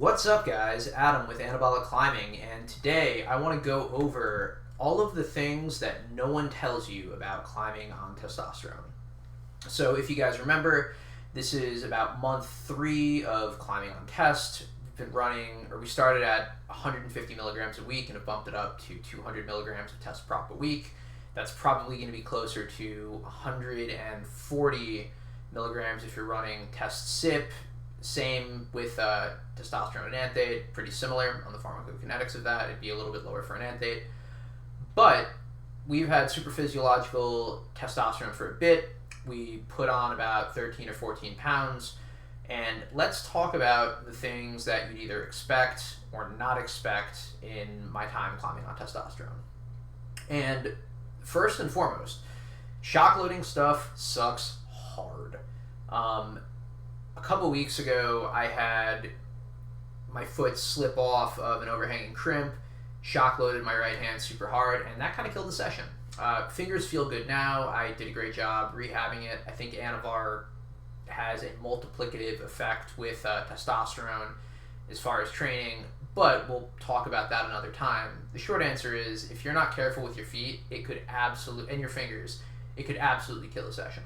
What's up, guys? Adam with Anabolic Climbing, and today I want to go over all of the things that no one tells you about climbing on testosterone. So, if you guys remember, this is about month 3 of climbing on test. We've been running, or we started at 150 milligrams a week and have bumped it up to 200 milligrams of test prop a week. That's probably going to be closer to 140 milligrams if you're running test SIP. Same with testosterone and anthate, pretty similar on the pharmacokinetics of that. It'd be a little bit lower for an anthate. But we've had supraphysiological testosterone for a bit. We put on about 13 or 14 pounds. And let's talk about the things that you'd either expect or not expect in my time climbing on testosterone. And first and foremost, shock loading stuff sucks hard. A couple weeks ago, I had my foot slip off of an overhanging crimp, shock loaded my right hand super hard, and that kind of killed the session. Fingers feel good now. I did a great job rehabbing it. I think Anavar has a multiplicative effect with testosterone as far as training, but we'll talk about that another time. The short answer is, if you're not careful with your feet, it could absolutely, and your fingers, it could absolutely kill the session.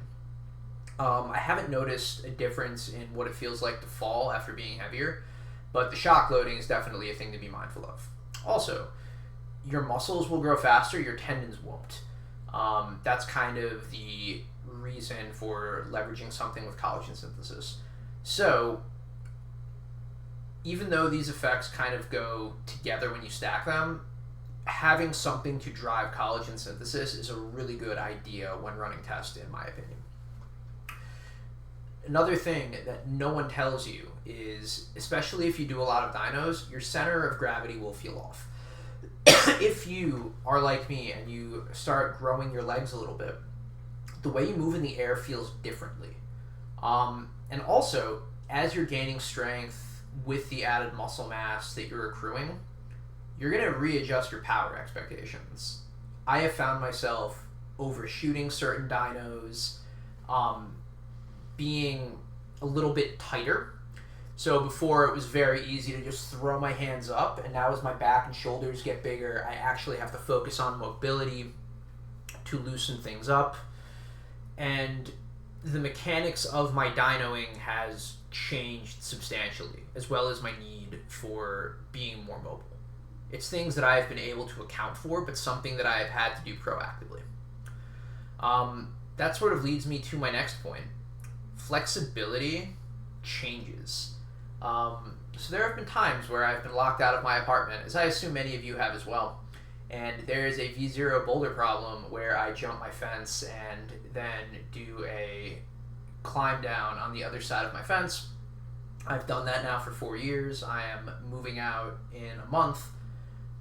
I haven't noticed a difference in what it feels like to fall after being heavier, but the shock loading is definitely a thing to be mindful of. Also, your muscles will grow faster, your tendons won't. That's kind of the reason for leveraging something with collagen synthesis. So, even though these effects kind of go together when you stack them, having something to drive collagen synthesis is a really good idea when running tests, in my opinion. Another thing that no one tells you is, especially if you do a lot of dynos, your center of gravity will feel off. If you are like me and you start growing your legs a little bit, the way you move in the air feels differently. And also, as you're gaining strength with the added muscle mass that you're accruing, you're going to readjust your power expectations. I have found myself overshooting certain dynos, being a little bit tighter. So before it was very easy to just throw my hands up, and now as my back and shoulders get bigger, I actually have to focus on mobility to loosen things up. And the mechanics of my dynoing has changed substantially, as well as my need for being more mobile. It's things that I've been able to account for, but something that I've had to do proactively. That sort of leads me to my next point. Flexibility changes. So there have been times where I've been locked out of my apartment, as I assume many of you have as well, and there is a V0 boulder problem where I jump my fence and then do a climb down on the other side of my fence. I've done that now for 4 years. I am moving out in a month,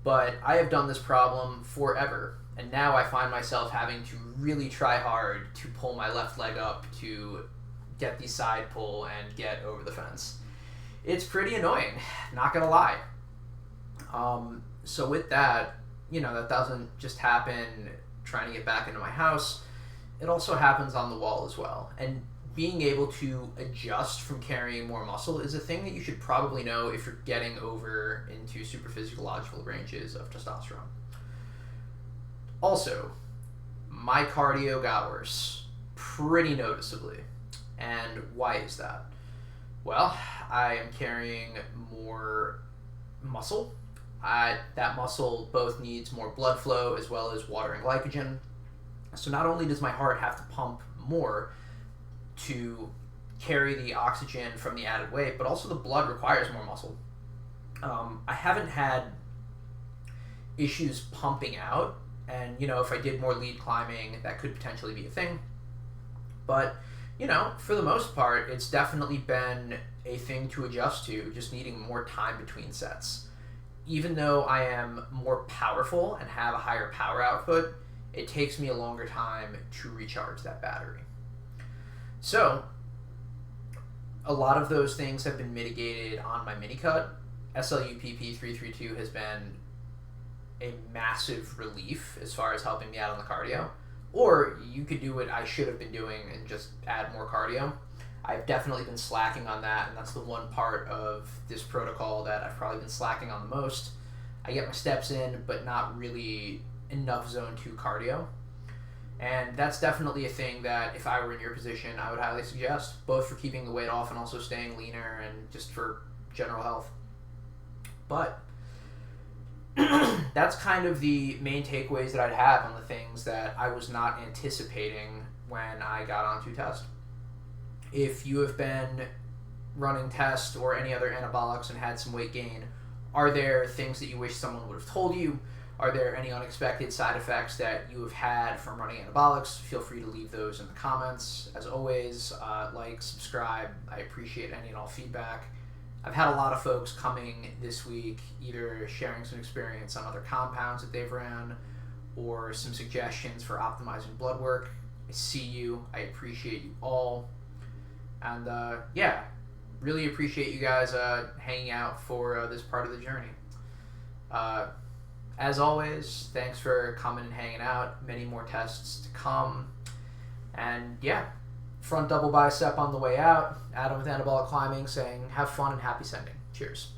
but I have done this problem forever, and now I find myself having to really try hard to pull my left leg up to get the side pull and get over the fence. It's pretty annoying, not gonna lie. So with that, that doesn't just happen trying to get back into my house. It also happens on the wall as well. And being able to adjust from carrying more muscle is a thing that you should probably know if you're getting over into supraphysiological ranges of testosterone. Also, my cardio got worse pretty noticeably. And why is that? Well, I am carrying more muscle. That muscle both needs more blood flow as well as water and glycogen. So not only does my heart have to pump more to carry the oxygen from the added weight, but also the blood requires more muscle. I haven't had issues pumping out, and if I did more lead climbing, that could potentially be a thing. But for the most part, it's definitely been a thing to adjust to, just needing more time between sets. Even though I am more powerful and have a higher power output, it takes me a longer time to recharge that battery. So, a lot of those things have been mitigated on my mini cut. SLUPP 332 has been a massive relief as far as helping me out on the cardio. Or you could do what I should have been doing and just add more cardio. I've definitely been slacking on that, and that's the one part of this protocol that I've probably been slacking on the most. I get my steps in, but not really enough zone 2 cardio. And that's definitely a thing that if I were in your position, I would highly suggest, both for keeping the weight off and also staying leaner and just for general health. But that's kind of the main takeaways that I'd have on the things that I was not anticipating when I got onto Test. If you have been running Test or any other anabolics and had some weight gain, are there things that you wish someone would have told you? Are there any unexpected side effects that you have had from running anabolics? Feel free to leave those in the comments. As always, like, subscribe. I appreciate any and all feedback. I've had a lot of folks coming this week, either sharing some experience on other compounds that they've ran or some suggestions for optimizing blood work. I see you. I appreciate you all. And yeah, really appreciate you guys hanging out for this part of the journey. As always, thanks for coming and hanging out. Many more tests to come. And yeah, front double bicep on the way out. Adam with Anabolic Climbing saying have fun and happy sending. Cheers.